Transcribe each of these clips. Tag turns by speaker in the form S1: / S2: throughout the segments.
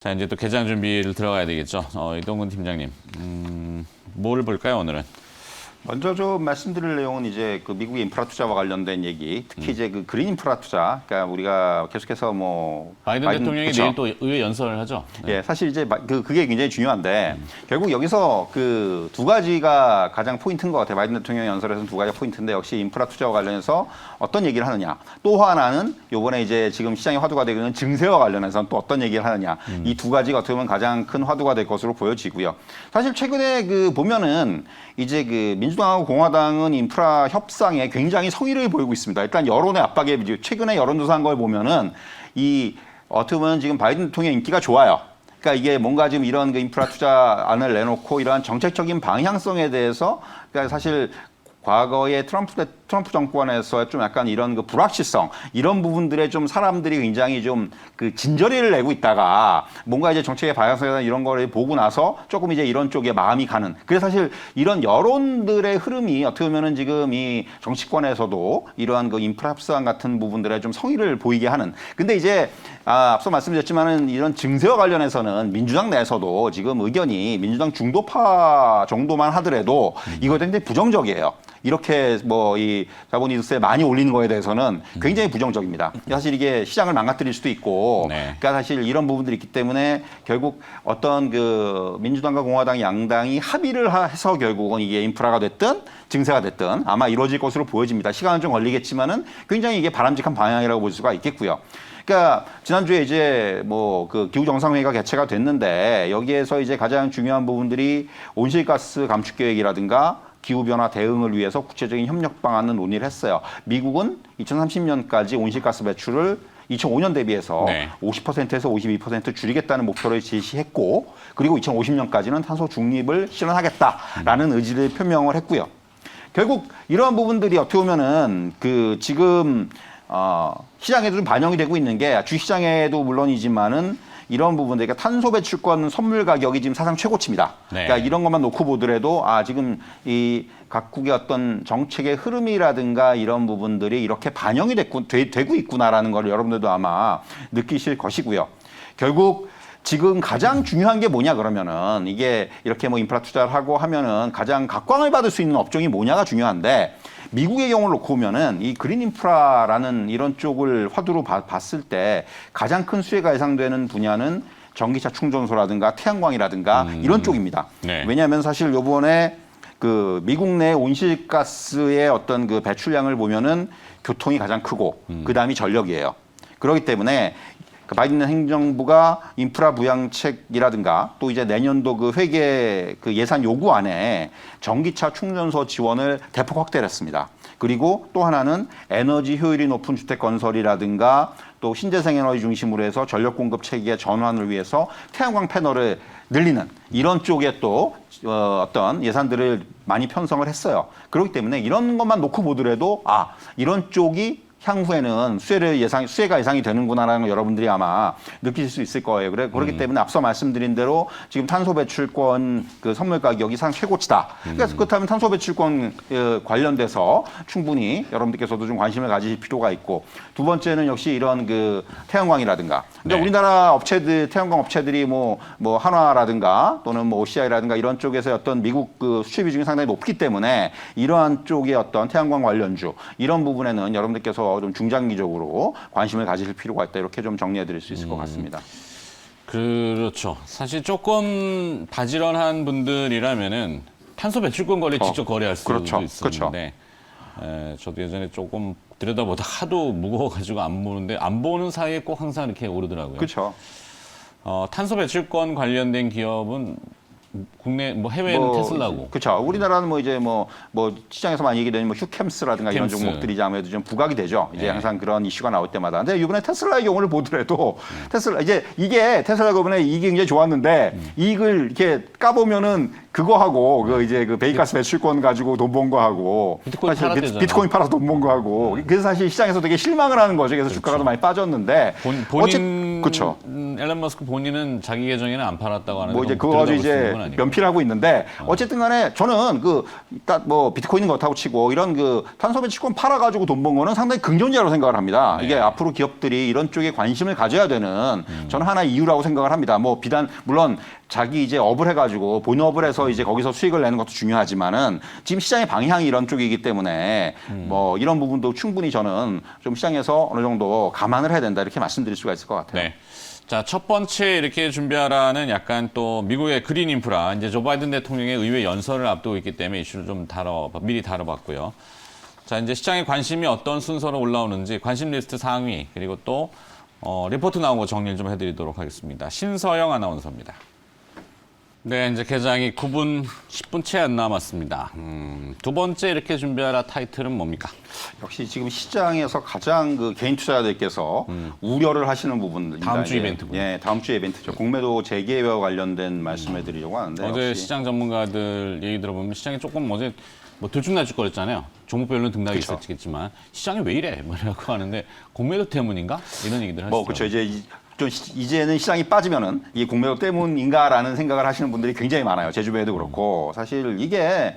S1: 자, 이제 또 개장 준비를 들어가야 되겠죠. 이동근 팀장님, 뭘 볼까요, 오늘은?
S2: 먼저 좀 말씀드릴 내용은 이제 그 미국의 인프라 투자와 관련된 얘기, 특히 이제 그 그린 인프라 투자, 그러니까 우리가 계속해서 뭐
S1: 바이든 대통령이
S2: 그쵸?
S1: 내일 또 의회 연설을 하죠. 네.
S2: 예, 사실 이제 그게 굉장히 중요한데 결국 여기서 그 두 가지가 가장 포인트인 것 같아요. 바이든 대통령 연설에서는 두 가지가 포인트인데 역시 인프라 투자와 관련해서 어떤 얘기를 하느냐. 또 하나는 요번에 이제 지금 시장에 화두가 되고 있는 증세와 관련해서는 또 어떤 얘기를 하느냐. 이 두 가지가 어떻게 보면 가장 큰 화두가 될 것으로 보여지고요. 사실 최근에 그 보면은 이제 그 민주당하고 공화당은 인프라 협상에 굉장히 성의를 보이고 있습니다. 일단 여론의 압박에 최근에 여론조사한 걸 보면은 이 어떻게 보면 지금 바이든 대통령 인기가 좋아요. 그러니까 이게 뭔가 지금 이런 그 인프라 투자안을 내놓고 이러한 정책적인 방향성에 대해서 그러니까 사실 과거에 트럼프 정권에서 좀 약간 이런 그 불확실성 이런 부분들에 좀 사람들이 굉장히 좀 그 진저리를 내고 있다가 뭔가 이제 정책의 방향성이나 이런 거를 보고 나서 조금 이제 이런 쪽에 마음이 가는. 그래서 사실 이런 여론들의 흐름이 어떻게 보면은 지금 이 정치권에서도 이러한 그 인프라 협상 같은 부분들에 좀 성의를 보이게 하는. 근데 이제 앞서 말씀드렸지만은 이런 증세와 관련해서는 민주당 내에서도 지금 의견이 민주당 중도파 정도만 하더라도 이거 굉장히 부정적이에요. 이렇게 뭐 이 자본이득세 많이 올리는 거에 대해서는 굉장히 부정적입니다. 사실 이게 시장을 망가뜨릴 수도 있고,
S1: 네.
S2: 그러니까 사실 이런 부분들이 있기 때문에 결국 어떤 그 민주당과 공화당 양당이 합의를 해서 결국은 이게 인프라가 됐든 증세가 됐든 아마 이루어질 것으로 보여집니다. 시간은 좀 걸리겠지만은 굉장히 이게 바람직한 방향이라고 볼 수가 있겠고요. 그러니까 지난주에 이제 뭐 그 기후 정상회의가 개최가 됐는데 여기에서 이제 가장 중요한 부분들이 온실가스 감축 계획이라든가 기후변화 대응을 위해서 구체적인 협력 방안을 논의를 했어요. 미국은 2030년까지 온실가스 배출을 2005년 대비해서
S1: 네.
S2: 50%에서 52% 줄이겠다는 목표를 제시했고 그리고 2050년까지는 탄소 중립을 실현하겠다라는 의지를 표명을 했고요. 결국 이러한 부분들이 어떻게 보면은 그 지금 시장에도 좀 반영이 되고 있는 게 주시장에도 물론이지만은 이런 부분들, 그러니까 탄소 배출권 선물 가격이 지금 사상 최고치입니다.
S1: 네.
S2: 그러니까 이런 것만 놓고 보더라도 지금 이 각국의 어떤 정책의 흐름이라든가 이런 부분들이 이렇게 반영이 되고 있구나라는 걸 여러분들도 아마 느끼실 것이고요. 결국 지금 가장 중요한 게 뭐냐 그러면은 이게 이렇게 뭐 인프라 투자를 하고 하면은 가장 각광을 받을 수 있는 업종이 뭐냐가 중요한데 미국의 경우를 놓고 보면은 이 그린 인프라라는 이런 쪽을 화두로 봤을 때 가장 큰 수혜가 예상되는 분야는 전기차 충전소라든가 태양광이라든가 이런 쪽입니다.
S1: 네.
S2: 왜냐하면 사실 요번에 그 미국 내 온실가스의 어떤 그 배출량을 보면은 교통이 가장 크고 그다음이 전력이에요. 그렇기 때문에 그 바이든 행정부가 인프라 부양책이라든가 또 이제 내년도 그 회계 그 예산 요구안에 전기차 충전소 지원을 대폭 확대를 했습니다. 그리고 또 하나는 에너지 효율이 높은 주택 건설이라든가 또 신재생 에너지 중심으로 해서 전력 공급 체계 전환을 위해서 태양광 패널을 늘리는 이런 쪽에 또 어떤 예산들을 많이 편성을 했어요. 그렇기 때문에 이런 것만 놓고 보더라도 이런 쪽이 향후에는 수혜가 예상이 되는구나라는 걸 여러분들이 아마 느끼실 수 있을 거예요. 그렇기 때문에 앞서 말씀드린 대로 지금 탄소 배출권 그 선물 가격이 상 최고치다. 그래서 그렇다면 탄소 배출권 관련돼서 충분히 여러분들께서도 좀 관심을 가지실 필요가 있고 두 번째는 역시 이런 그 태양광이라든가. 근데
S1: 네.
S2: 우리나라 업체들 태양광 업체들이 뭐 한화라든가 또는 뭐 OCI라든가 이런 쪽에서 어떤 미국 그 수출 비중이 상당히 높기 때문에 이러한 쪽의 어떤 태양광 관련주 이런 부분에는 여러분들께서 좀 중장기적으로 관심을 가지실 필요가 있다. 이렇게 좀 정리해 드릴 수 있을 것 같습니다.
S1: 그렇죠. 사실 조금 바지런한 분들이라면은 탄소 배출권 거래 직접 거래할 수도
S2: 그렇죠.
S1: 있었는데 저도 예전에 조금 들여다보다 하도 무거워가지고 안 보는데 안 보는 사이에 꼭 항상 이렇게 오르더라고요.
S2: 그렇죠.
S1: 탄소 배출권 관련된 기업은 국내 뭐 해외는 테슬라고.
S2: 그렇죠. 우리나라는 뭐 이제 뭐 시장에서 많이 얘기되는 뭐 휴캠스라든가 이런
S1: 휴캠스.
S2: 종목들이 아무래도 좀 부각이 되죠. 이제
S1: 네.
S2: 항상 그런 이슈가 나올 때마다. 근데 이번에 테슬라의 경우를 보더라도 테슬라 이게 테슬라가 이번에 이익이 굉장히 좋았는데 이익을 이렇게 까보면은 그거하고 그 이제 그 베이가스 배출권 가지고 돈 번 거하고
S1: 비트코인 팔았대잖아.
S2: 비트코인 팔아서 돈 번 거하고 그래서 사실 시장에서 되게 실망을 하는 거죠. 그래서 주가가 더 많이 빠졌는데
S1: 본인
S2: 그쵸.
S1: 앨런 머스크 본인은 자기 계정에는 안 팔았다고 하는데
S2: 뭐 이제 그거 가지고 이제 면피하고 있는데 어쨌든 간에 저는 일단 뭐 비트코인은 그렇다고 치고 이런 탄소 배출권 팔아가지고 돈 번 거는 상당히 긍정적이라고 생각을 합니다.
S1: 네.
S2: 이게 앞으로 기업들이 이런 쪽에 관심을 가져야 되는 저는 하나의 이유라고 생각을 합니다. 뭐 비단 물론 자기 이제 업을 해가지고 본업을 해서 이제 거기서 수익을 내는 것도 중요하지만은 지금 시장의 방향이 이런 쪽이기 때문에 뭐 이런 부분도 충분히 저는 좀 시장에서 어느 정도 감안을 해야 된다 이렇게 말씀드릴 수가 있을 것 같아요.
S1: 네. 자, 첫 번째 이렇게 준비하라는 약간 또 미국의 그린 인프라, 이제 조 바이든 대통령의 의회 연설을 앞두고 있기 때문에 이슈를 좀 미리 다뤄봤고요. 자, 이제 시장의 관심이 어떤 순서로 올라오는지 관심 리스트 상위, 그리고 또 리포트 나온 거 정리를 좀 해드리도록 하겠습니다. 신서영 아나운서입니다. 네, 이제 개장이 9분, 10분 채 안 남았습니다. 두 번째 이렇게 준비하라 타이틀은 뭡니까?
S2: 역시 지금 시장에서 가장 개인 투자자들께서 우려를 하시는 부분입니다.
S1: 다음 주 이벤트군요.
S2: 예, 다음 주 이벤트죠. 공매도 재개와 관련된 말씀을 드리려고 하는데
S1: 어제
S2: 역시
S1: 시장 전문가들 얘기 들어보면 시장이 조금 어제 뭐 들쭉날쭉거렸잖아요. 종목별로는 등락이
S2: 그쵸.
S1: 있었겠지만 시장이 왜 이래? 뭐라고 하는데 공매도 때문인가? 이런 얘기들 하시죠.
S2: 뭐 그렇죠. 이제는 시장이 빠지면은 이게 공매도 때문인가라는 생각을 하시는 분들이 굉장히 많아요. 제주배에도 그렇고 사실 이게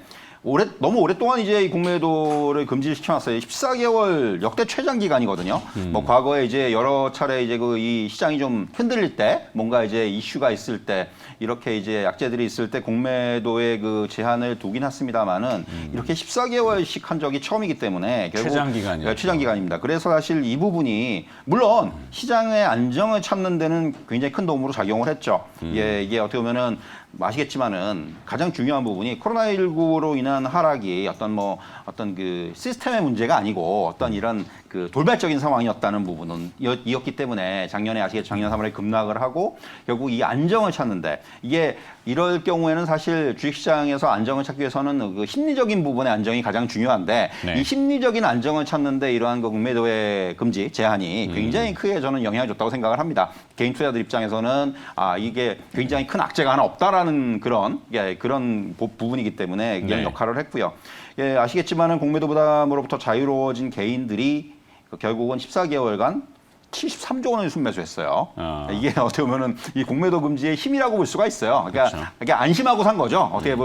S2: 너무 오랫동안 이제 이 공매도를 금지시켜놨어요. 14개월 역대 최장 기간이거든요. 뭐 과거에 이제 여러 차례 이제 이 시장이 좀 흔들릴 때 뭔가 이제 이슈가 있을 때 이렇게 이제 약재들이 있을 때 공매도의 제한을 두긴 했습니다만은 이렇게 14개월씩 한 적이 처음이기 때문에 결국
S1: 최장 기간이요.
S2: 네, 최장 기간입니다. 그래서 사실 이 부분이 물론 시장의 안정을 찾는 데는 굉장히 큰 도움으로 작용을 했죠. 이게 어떻게 보면은 아시겠지만은 가장 중요한 부분이 코로나19로 인한 하락이 어떤 시스템의 문제가 아니고 어떤 이런 돌발적인 상황이었다는 부분은 이었기 때문에 작년 3월에 급락을 하고 결국 이 안정을 찾는데 이게 이럴 경우에는 사실 주식시장에서 안정을 찾기 위해서는 심리적인 부분의 안정이 가장 중요한데
S1: 네.
S2: 이 심리적인 안정을 찾는데 이러한 공매도의 금지 제한이 굉장히 크게 저는 영향을 줬다고 생각을 합니다. 개인 투자자들 입장에서는 이게 굉장히 큰 악재가 하나 없다라는 그런 부분이기 때문에 이런
S1: 네.
S2: 역할을 했고요. 예, 아시겠지만은 공매도 부담으로부터 자유로워진 개인들이 결국은 14개월간 73조 원을 순매수했어요. 이게 어떻게 보면은 이 공매도 금지의 힘이라고 볼 수가 있어요. 그러니까
S1: 그렇죠.
S2: 이게 안심하고 산 거죠. 어떻게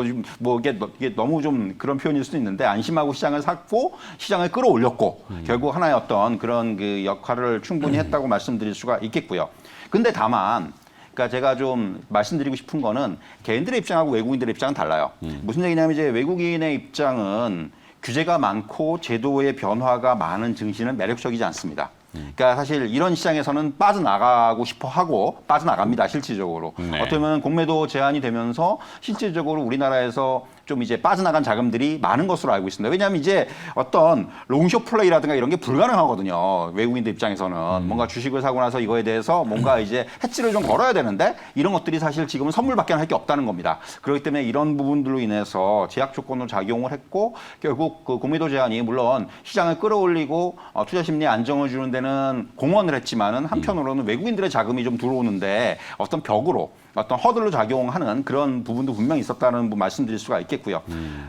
S2: 이게 너무 좀 그런 표현일 수도 있는데 안심하고 시장을 샀고 시장을 끌어올렸고 결국 하나의 어떤 그런 역할을 충분히 했다고 말씀드릴 수가 있겠고요. 근데 다만 그러니까 제가 좀 말씀드리고 싶은 거는 개인들의 입장하고 외국인들의 입장은 달라요. 무슨 얘기냐면 이제 외국인의 입장은 규제가 많고 제도의 변화가 많은 증시는 매력적이지 않습니다. 그러니까 사실 이런 시장에서는 빠져나가고 싶어 하고 빠져나갑니다. 실질적으로.
S1: 네.
S2: 어떻게 보면 공매도 제한이 되면서 실질적으로 우리나라에서 좀 이제 빠져나간 자금들이 많은 것으로 알고 있습니다. 왜냐하면 이제 어떤 롱숏 플레이라든가 이런 게 불가능하거든요. 외국인들 입장에서는 뭔가 주식을 사고 나서 이거에 대해서 뭔가 이제 해치를 좀 걸어야 되는데 이런 것들이 사실 지금은 선물밖에 할 게 없다는 겁니다. 그렇기 때문에 이런 부분들로 인해서 제약 조건으로 작용을 했고 결국 공매도 제한이 물론 시장을 끌어올리고 투자 심리에 안정을 주는 데는 공헌을 했지만은 한편으로는 외국인들의 자금이 좀 들어오는데 어떤 벽으로 어떤 허들로 작용하는 그런 부분도 분명히 있었다는 말씀드릴 수가 있겠고요.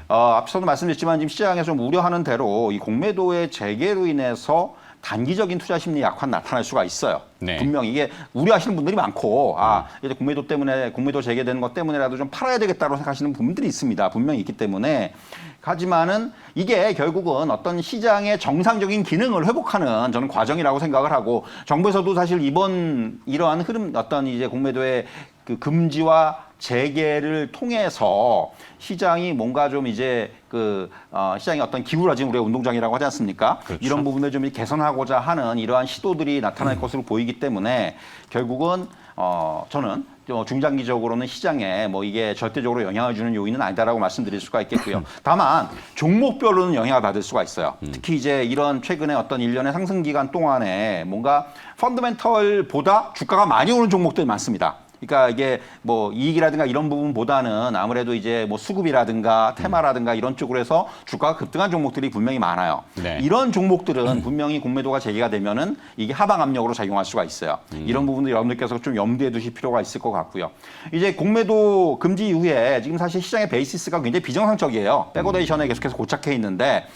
S2: 앞서도 말씀드렸지만 지금 시장에서 좀 우려하는 대로 이 공매도의 재개로 인해서 단기적인 투자 심리 약화 나타날 수가 있어요.
S1: 네.
S2: 분명히 이게 우려하시는 분들이 많고 이제 공매도 재개되는 것 때문에라도 좀 팔아야 되겠다고 생각하시는 분들이 있습니다. 분명히 있기 때문에 하지만은 이게 결국은 어떤 시장의 정상적인 기능을 회복하는 저는 과정이라고 생각을 하고 정부에서도 사실 이러한 흐름 어떤 이제 공매도의 금지와 재개를 통해서 시장이 뭔가 좀 이제 시장이 어떤 기울어진 우리가 운동장이라고 하지 않습니까?
S1: 그렇죠.
S2: 이런 부분을 좀 개선하고자 하는 이러한 시도들이 나타날 것으로 보이기 때문에 결국은 저는 중장기적으로는 시장에 이게 절대적으로 영향을 주는 요인은 아니다라고 말씀드릴 수가 있겠고요. 다만 종목별로는 영향을 받을 수가 있어요. 특히 이제 이런 최근에 어떤 일련의 상승 기간 동안에 뭔가 펀더멘털보다 주가가 많이 오른 종목들이 많습니다. 그러니까 이게 이익이라든가 이런 부분보다는 아무래도 이제 수급이라든가 테마라든가 이런 쪽으로 해서 주가가 급등한 종목들이 분명히 많아요.
S1: 네.
S2: 이런 종목들은 분명히 공매도가 재개가 되면은 이게 하방 압력으로 작용할 수가 있어요. 이런 부분들 여러분들께서 좀 염두에 두실 필요가 있을 것 같고요. 이제 공매도 금지 이후에 지금 사실 시장의 베이시스가 굉장히 비정상적이에요. 백오데이션에 계속해서 고착해 있는데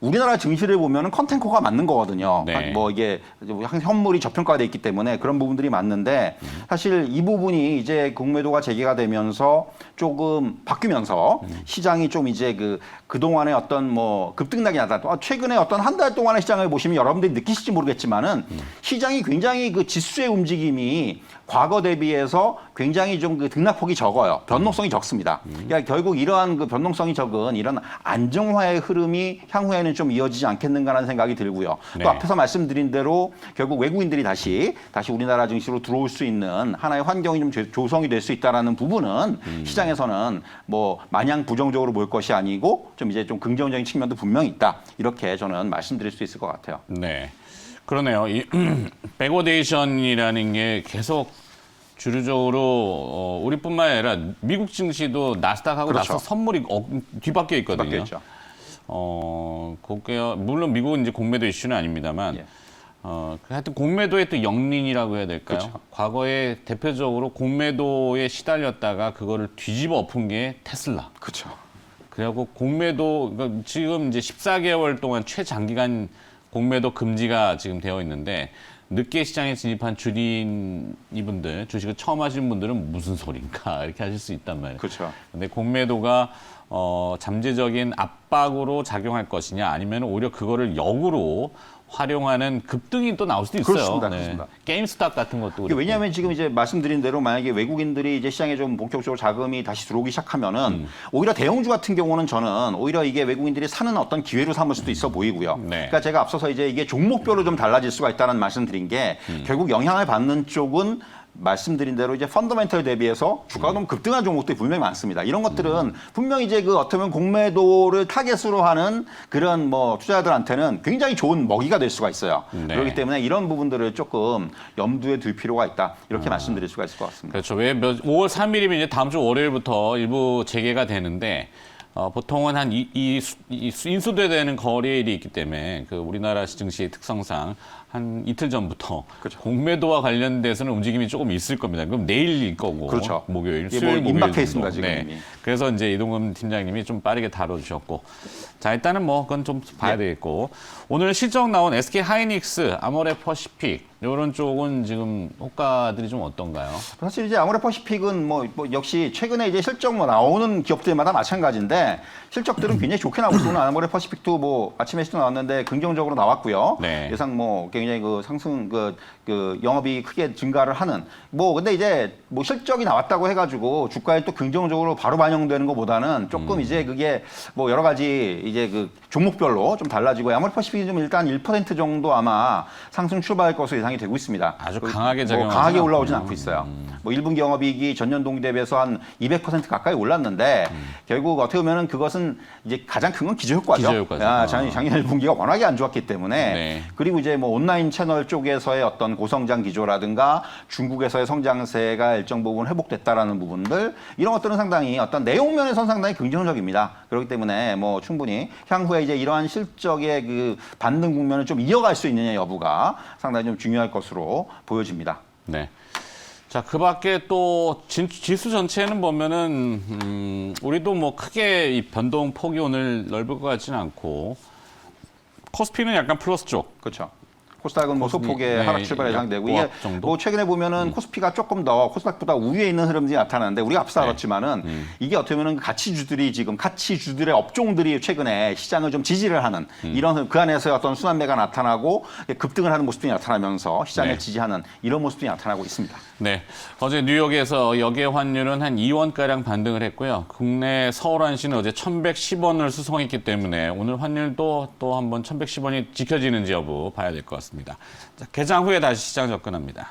S2: 우리나라 증시를 보면은 컨텐코가 맞는 거거든요.
S1: 네.
S2: 뭐 이게 현물이 저평가돼 있기 때문에 그런 부분들이 맞는데 사실 이 부분이 이제 공매도가 재개가 되면서 조금 바뀌면서 시장이 좀 이제 그동안의 어떤 뭐 급등락이 나타났다. 최근에 어떤 한 달 동안의 시장을 보시면 여러분들이 느끼실지 모르겠지만은 시장이 굉장히 그 지수의 움직임이 과거 대비해서 굉장히 좀 그 등락폭이 적어요. 변동성이 적습니다. 그러니까 결국 이러한 그 변동성이 적은 이런 안정화의 흐름이 향후에는 좀 이어지지 않겠는가라는 생각이 들고요.
S1: 네.
S2: 또 앞에서 말씀드린 대로 결국 외국인들이 다시 우리나라 증시로 들어올 수 있는 하나의 환경이 좀 조성이 될 수 있다라는 부분은 시장에서는 뭐 마냥 부정적으로 볼 것이 아니고 좀 이제 좀 긍정적인 측면도 분명히 있다. 이렇게 저는 말씀드릴 수 있을 것 같아요.
S1: 네. 그러네요. 이 백워데이션이라는 게 계속 주류적으로 우리뿐만 아니라 미국 증시도 나스닥하고
S2: 그렇죠.
S1: 나서 선물이 뒤바뀌어 있거든요.
S2: 바뀌었죠.
S1: 그게 물론 미국은 이제 공매도 이슈는 아닙니다만
S2: 예.
S1: 하여튼 공매도의 또 영린이라고 해야 될까요?
S2: 그렇죠.
S1: 과거에 대표적으로 공매도에 시달렸다가 그거를 뒤집어 엎은 게 테슬라.
S2: 그렇죠.
S1: 그리고 공매도 그러니까 지금 이제 14개월 동안 최장기간 공매도 금지가 지금 되어 있는데 늦게 시장에 진입한 주린 이분들, 주식을 처음 하시는 분들은 무슨 소린가 이렇게 하실 수 있단 말이에요.
S2: 그렇죠.
S1: 근데 공매도가 잠재적인 압박으로 작용할 것이냐 아니면 오히려 그거를 역으로 활용하는 급등이 또 나올 수도 있어요.
S2: 그렇습니다. 그렇습니다.
S1: 게임스탑 같은 것도 그렇고.
S2: 왜냐하면 지금 이제 말씀드린 대로 만약에 외국인들이 이제 시장에 좀 본격적으로 자금이 다시 들어오기 시작하면은 오히려 대형주 같은 경우는 저는 오히려 이게 외국인들이 사는 어떤 기회로 삼을 수도 있어 보이고요.
S1: 네.
S2: 그러니까 제가 앞서서 이제 이게 종목별로 좀 달라질 수가 있다는 말씀드린 게 결국 영향을 받는 쪽은 말씀드린 대로 이제 펀더멘털 대비해서 주가가 너무 급등한 종목들이 분명히 많습니다. 이런 것들은 분명히 이제 그 어떻게 보면 공매도를 타겟으로 하는 그런 뭐 투자자들한테는 굉장히 좋은 먹이가 될 수가 있어요.
S1: 네.
S2: 그렇기 때문에 이런 부분들을 조금 염두에 둘 필요가 있다. 이렇게 말씀드릴 수가 있을 것 같습니다.
S1: 그렇죠. 5월 3일이면 이제 다음 주 월요일부터 일부 재개가 되는데 보통은 한 인수되는 거래일이 있기 때문에 그 우리나라 증시의 특성상 한 이틀 전부터
S2: 그렇죠.
S1: 공매도와 관련돼서는 움직임이 조금 있을 겁니다. 그럼 내일일 거고
S2: 그렇죠.
S1: 목요일,
S2: 이게
S1: 수요일,
S2: 뭐
S1: 목요일
S2: 임박해 있습니다,
S1: 정도.
S2: 지금 이미.
S1: 그래서 이제 이동근 팀장님이 좀 빠르게 다뤄주셨고 자 일단은 뭐 그건 좀 봐야 되겠고 오늘 실적 나온 SK 하이닉스, 아모레퍼시픽 이런 쪽은 지금 호가들이 좀 어떤가요?
S2: 사실 이제 아모레퍼시픽은 뭐 역시 최근에 이제 실적 뭐 나오는 기업들마다 마찬가지인데 실적들은 굉장히 좋게 나오고 있어요. 오늘 아모레퍼시픽도 뭐 아침에 실적 나왔는데 긍정적으로 나왔고요.
S1: 네.
S2: 예상 뭐 굉장히 그 상승 그 영업이 크게 증가를 하는 뭐 근데 이제 뭐 실적이 나왔다고 해가지고 주가에 또 긍정적으로 바로 반영되는 것보다는 조금 이제 그게 뭐 여러 가지 이제 그 종목별로 좀 달라지고 아모레퍼시픽이 좀 일단 1% 정도 아마 상승 출발할 것으로 예상이 되고 있습니다.
S1: 아주 강하게
S2: 뭐
S1: 작용하지
S2: 강하게
S1: 않군요.
S2: 올라오진 않고 있어요. 뭐 1분기 영업이익이 전년 동기 대비해서 한 200% 가까이 올랐는데 결국 어떻게 보면은 그것은 이제 가장 큰 건 기저효과죠.
S1: 기저효과죠.
S2: 작년 1분기가 워낙에 안 좋았기 때문에
S1: 네.
S2: 그리고 이제 뭐 온라인 채널 쪽에서의 어떤 고성장 기조라든가 중국에서의 성장세가 일정 부분 회복됐다라는 부분들 이런 것들은 상당히 어떤 내용 면에서는 상당히 긍정적입니다. 그렇기 때문에 뭐 충분히 향후에 이제 이러한 실적의 그 반등 국면을 좀 이어갈 수 있느냐 여부가 상당히 좀 중요할 것으로 보여집니다.
S1: 네. 자, 그 밖에 또 지수 전체는 보면은 우리도 뭐 크게 이 변동 폭이 오늘 넓을 것 같지는 않고 코스피는 약간 플러스 쪽.
S2: 그렇죠. 코스닥은 뭐 소폭의
S1: 네,
S2: 하락 출발 예상되고 이게
S1: 정도?
S2: 뭐 최근에 보면은 코스피가 조금 더 코스닥보다 우위에 있는 흐름들이 나타나는데 우리가 앞서 다뤘지만은 이게 어떻게 보면 가치주들이 지금 가치주들의 업종들이 최근에 시장을 좀 지지를 하는 이런 그 안에서 어떤 순환매가 나타나고 급등을 하는 모습들이 나타나면서 시장을
S1: 네.
S2: 지지하는 이런 모습들이 나타나고 있습니다.
S1: 네. 어제 뉴욕에서 역외 환율은 한 2원가량 반등을 했고요. 국내 서울환시는 어제 1,110원을 수송했기 때문에 오늘 환율도 또 한번 1,110원이 지켜지는지 여부 봐야 될 것 같습니다. 자, 개장 후에 다시 시장 접근합니다.